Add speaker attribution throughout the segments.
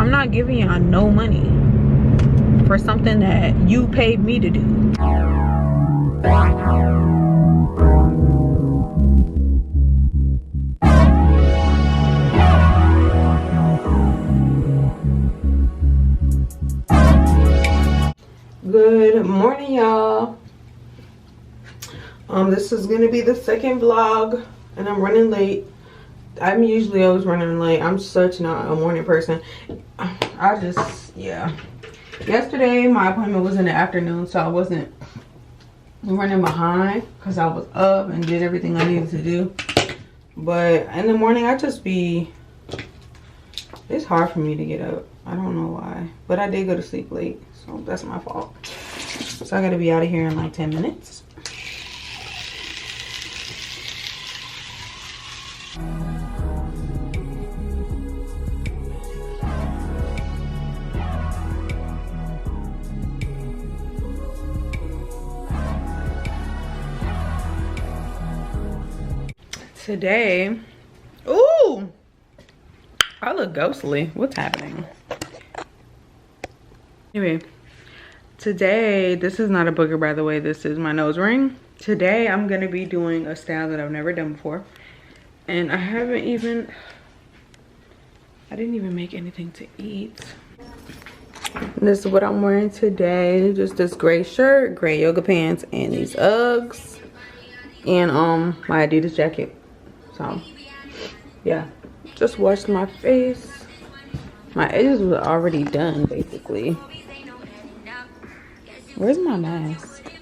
Speaker 1: I'm not giving y'all no money for something that you paid me to do. Good morning, y'all. This is gonna be the second vlog, and I'm running late. I'm usually always running late. I'm such not a morning person. Yeah. Yesterday my appointment was in the afternoon, so I wasn't running behind because I was up and did everything I needed to do. But in the morning it's hard for me to get up. I don't know why, but I did go to sleep late, so that's my fault. So I gotta be out of here in like 10 minutes. Today, ooh, I look ghostly. What's happening? Anyway, today, this is not a booger, by the way. This is my nose ring. Today, I'm gonna be doing a style that I've never done before. And I didn't even make anything to eat. This is what I'm wearing today. Just this gray shirt, gray yoga pants, and these Uggs. And my Adidas jacket. So yeah, just washed my face. My edges were already done basically. Where's my mask?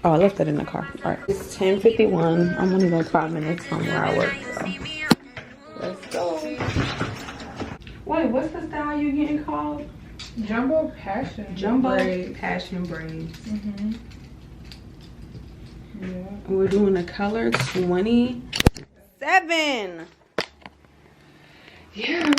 Speaker 1: Oh, I left that in the car. All right, it's 10:51. I'm only like 5 minutes from where I work, so let's go. Wait, what's the style you getting called?
Speaker 2: Jumbo passion braids.
Speaker 1: Passion braids.
Speaker 2: Yeah.
Speaker 1: We're doing the color 27.
Speaker 2: Yeah.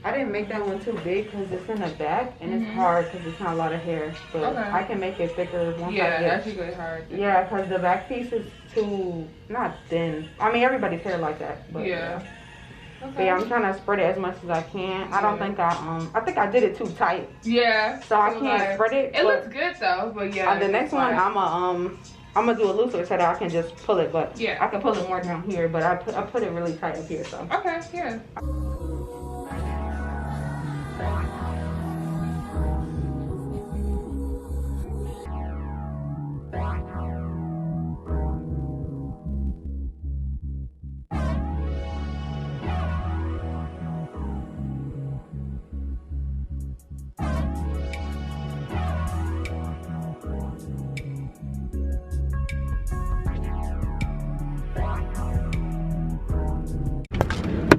Speaker 1: I didn't make that one too big because it's in the back and it's hard because it's not a lot of hair. But
Speaker 2: Okay.
Speaker 1: I can make it thicker once I
Speaker 2: Yeah,
Speaker 1: get.
Speaker 2: that's usually hard.
Speaker 1: Yeah, because the back piece is too not thin. I mean, everybody's hair like that. But
Speaker 2: Yeah.
Speaker 1: But yeah, I'm trying to spread it as much as I can. I don't think I think I did it too tight.
Speaker 2: Yeah.
Speaker 1: So I can't spread it.
Speaker 2: It looks good though, but yeah.
Speaker 1: The next one I'm gonna do a looser so that I can just pull it, but
Speaker 2: yeah,
Speaker 1: I can pull it more down here, but I put it really tight up here. So
Speaker 2: okay, yeah.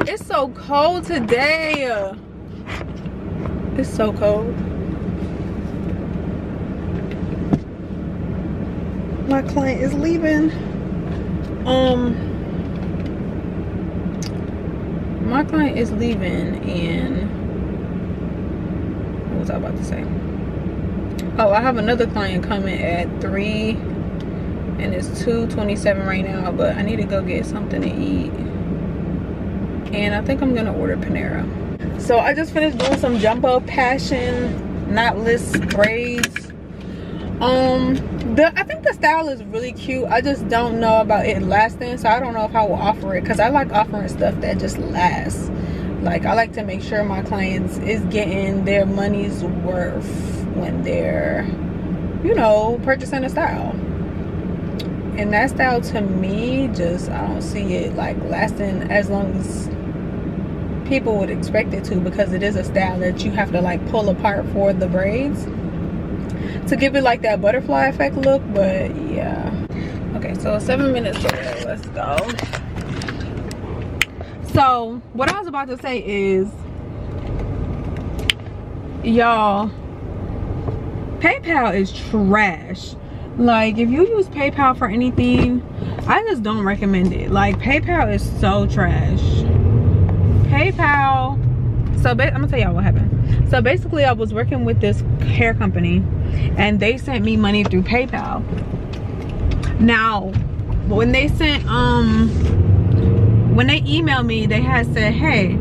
Speaker 1: it's so cold today. It's so cold. My client is leaving. My client is leaving, and was I about to say? Oh, I have another client coming at 3 and it's 2:27 right now, but I need to go get something to eat. And I think I'm gonna order Panera. So I just finished doing some jumbo passion knotless braids. I think the style is really cute. I just don't know about it lasting, so I don't know if I will offer it, because I like offering stuff that just lasts. Like, I like to make sure my clients is getting their money's worth when they're, you know, purchasing a style. And that style, to me, just, I don't see it like lasting as long as people would expect it to, because it is a style that you have to like pull apart for the braids to give it like that butterfly effect look. But yeah, okay, so 7 minutes later, let's go. So what I was about to say is, y'all, PayPal is trash. Like, if you use PayPal for anything, I just don't recommend it. Like, PayPal is so trash. PayPal, so I'm gonna tell y'all what happened. So basically, I was working with this hair company and they sent me money through PayPal. Now, when they sent when they emailed me, they had said, hey,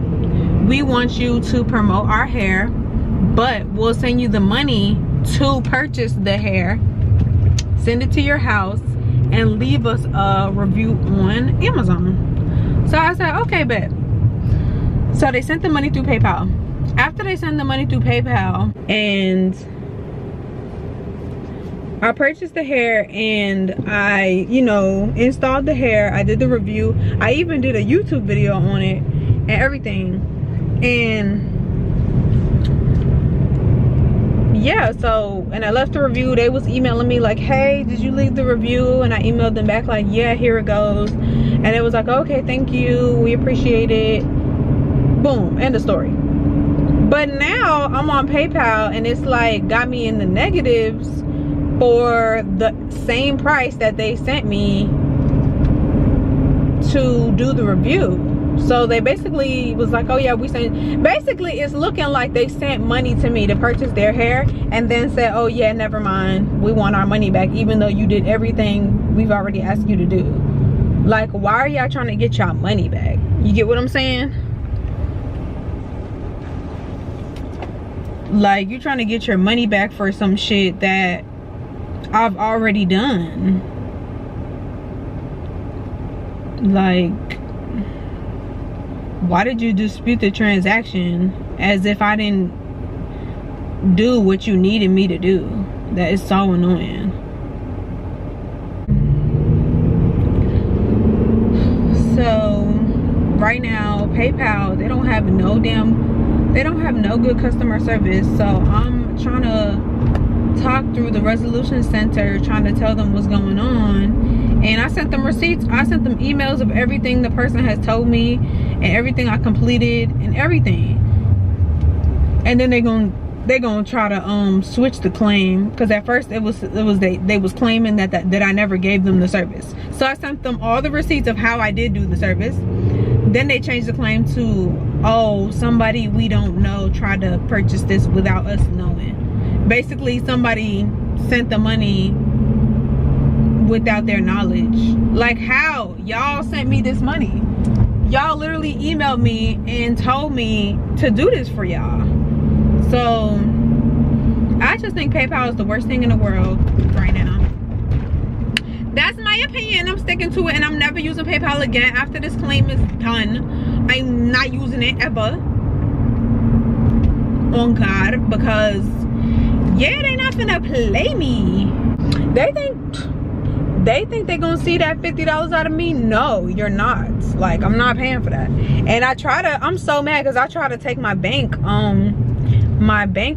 Speaker 1: we want you to promote our hair, but we'll send you the money to purchase the hair, send it to your house, and leave us a review on Amazon. So I said, okay, bet. So they sent the money through PayPal. After they sent the money through PayPal, and I purchased the hair and I, you know, installed the hair. I did the review. I even did a YouTube video on it and everything. And yeah, so, and I left the review. They was emailing me like, hey, did you leave the review? And I emailed them back like, yeah, here it goes. And it was like, okay, thank you, we appreciate it. Boom, end of story. But now I'm on PayPal and it's like got me in the negatives for the same price that they sent me to do the review. So they basically was like, oh yeah, we sent, basically it's looking like they sent money to me to purchase their hair and then said, oh yeah, never mind, we want our money back, even though you did everything we've already asked you to do. Like, why are y'all trying to get y'all money back? You get what I'm saying? Like, you're trying to get your money back for some shit that I've already done. Like, why did you dispute the transaction as if I didn't do what you needed me to do? That is so annoying. So right now, PayPal, they don't have no good customer service. So I'm trying to talk through the resolution center, trying to tell them what's going on. And I sent them receipts, I sent them emails of everything the person has told me and everything I completed and everything. And then they're gonna try to switch the claim, because at first they was claiming that I never gave them the service. So I sent them all the receipts of how I did do the service. Then they changed the claim to, oh, somebody we don't know tried to purchase this without us knowing. Basically, somebody sent the money without their knowledge. Like, how? Y'all sent me this money. Y'all literally emailed me and told me to do this for y'all. So I just think PayPal is the worst thing in the world right now. That's my opinion. I'm sticking to it, and I'm never using PayPal again after this claim is done. I'm not using it ever. On God, because yeah, they not finna play me. They think they're gonna see that $50 out of me. No, you're not. Like, I'm not paying for that. And I'm so mad because I try to take my bank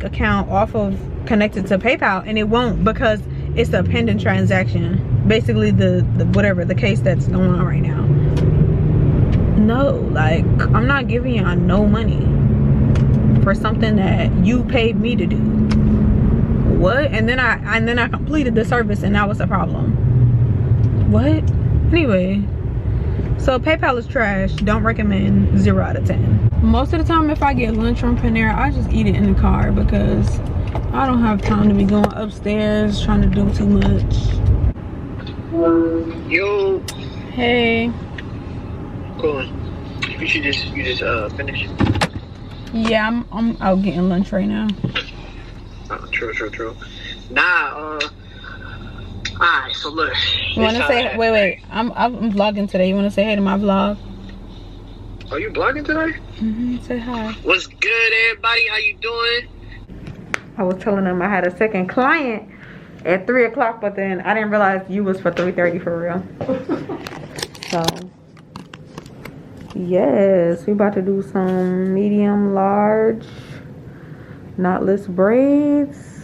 Speaker 1: account off of connected to PayPal, and it won't, because it's a pending transaction. Basically the whatever the case that's going on right now. No, like, I'm not giving y'all no money for something that you paid me to do. What? And then I completed the service and that was the problem. What? Anyway, So PayPal is trash. Don't recommend. 0 out of 10. Most of the time if I get lunch from Panera, I just eat it in the car because I don't have time to be going upstairs trying to do too much.
Speaker 3: Yo.
Speaker 1: Hey.
Speaker 3: Cool. You just finish.
Speaker 1: Yeah, I'm out getting lunch right now.
Speaker 3: Oh, true. Nah, alright, so look.
Speaker 1: You wanna say wait, I'm vlogging today. You wanna say hey to my vlog?
Speaker 3: Are you vlogging today?
Speaker 1: Say hi.
Speaker 3: What's good, everybody? How you doing?
Speaker 1: I was telling them I had a second client at 3 o'clock, but then I didn't realize you was for 3:30 for real. So yes, we about to do some medium large knotless braids.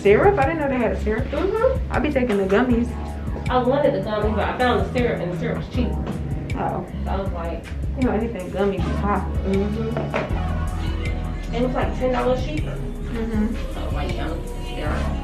Speaker 1: Syrup? I didn't know they had a syrup. I'll be taking the gummies.
Speaker 4: I wanted the gummies, but I found the syrup and the syrup was cheap.
Speaker 1: Oh.
Speaker 4: So I was like,
Speaker 1: You know, anything gummy be hot.
Speaker 4: it was like $10 cheaper. So I was like, yeah, I'm gonna get the syrup.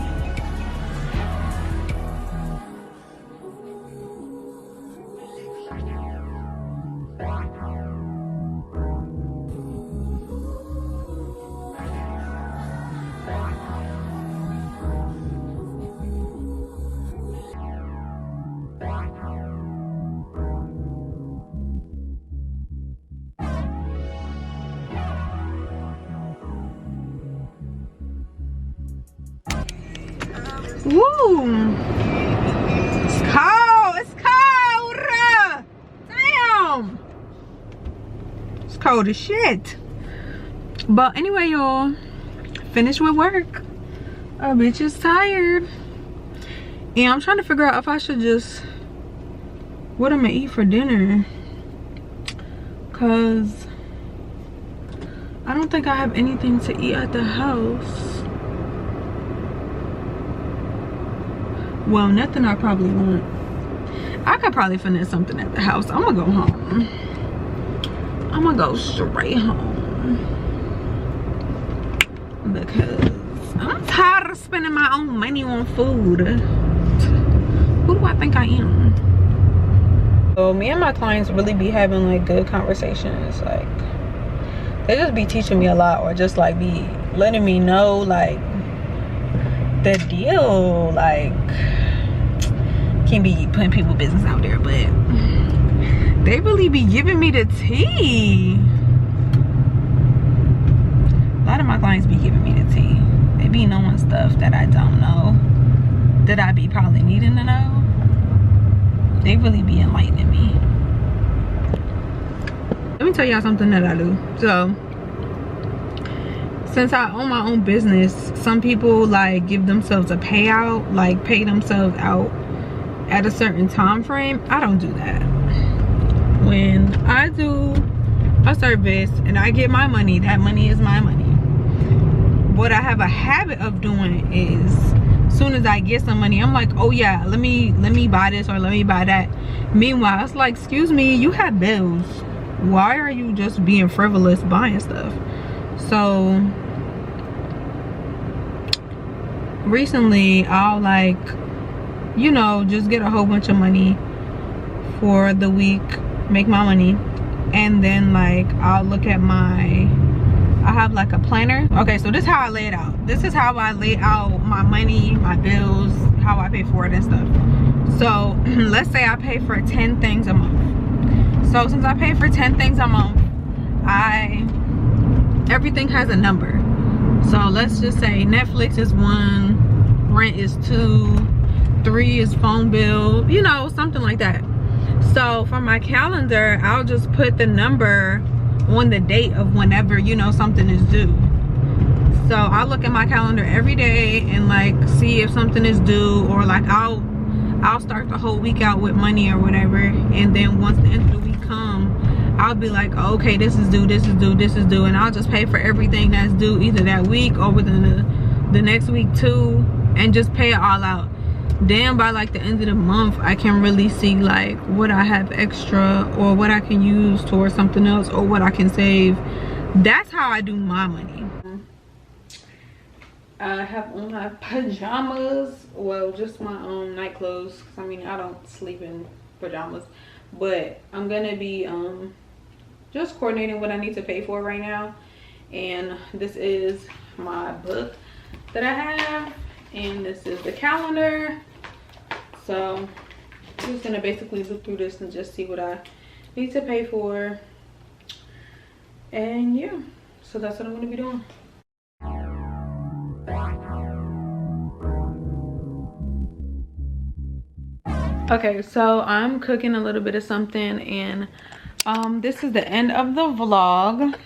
Speaker 1: Woo! It's cold! It's cold! Damn! It's cold as shit. But anyway, y'all, finished with work. A bitch is tired. And I'm trying to figure out if I should just, what I'm gonna eat for dinner. Cause I don't think I have anything to eat at the house. Well, nothing I probably want. I could probably finesse something at the house. I'm gonna go home. I'm gonna go straight home. Because I'm tired of spending my own money on food. Who do I think I am? So me and my clients really be having like good conversations. Like they just be teaching me a lot, or just like be letting me know like the deal. Like can't be putting people's business out there, but they really be giving me the tea. A lot of my clients be giving me the tea. They be knowing stuff that I don't know, that I be probably needing to know. They really be enlightening me. Let me tell y'all something that I do. So since I own my own business, some people like give themselves a payout, like pay themselves out at a certain time frame. I don't do that. When I do a service and I get my money, that money is my money. What I have a habit of doing is, as soon as I get some money, I'm like, oh yeah, let me buy this or let me buy that. Meanwhile, it's like, excuse me, you have bills. Why are you just being frivolous buying stuff? So recently I'll, like, you know, just get a whole bunch of money for the week, make my money, and then like I'll look at I have like a planner. Okay, so this is how I lay it out. This is how I lay out my money, my bills, how I pay for it and stuff. So let's say I pay for 10 things a month. So since I pay for 10 things a month, everything has a number. So let's just say Netflix is 1, rent is 2, 3 is phone bill, you know, something like that. So for my calendar, I'll just put the number on the date of whenever, you know, something is due. So I'll look at my calendar every day and like see if something is due, or like I'll start the whole week out with money or whatever, and then once the end of the week come, I'll be like, oh, okay, this is due, this is due, this is due, and I'll just pay for everything that's due either that week or within the next week too, and just pay it all out. Then by like the end of the month, I can really see like what I have extra or what I can use towards something else or what I can save. That's how I do my money. I have on my pajamas, well, just my night clothes, because I mean I don't sleep in pajamas, but I'm gonna be just coordinating what I need to pay for right now. And this is my book that I have, and this is the calendar. So I'm just gonna basically look through this and just see what I need to pay for, and yeah, so that's what I'm gonna be doing. Okay, so I'm cooking a little bit of something, and this is the end of the vlog.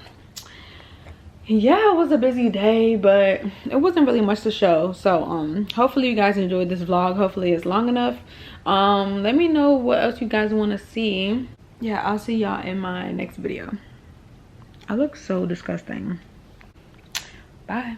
Speaker 1: Yeah, it was a busy day, but it wasn't really much to show. So hopefully you guys enjoyed this vlog. Hopefully it's long enough. Let me know what else you guys want to see. Yeah, I'll see y'all in my next video. I look so disgusting. Bye.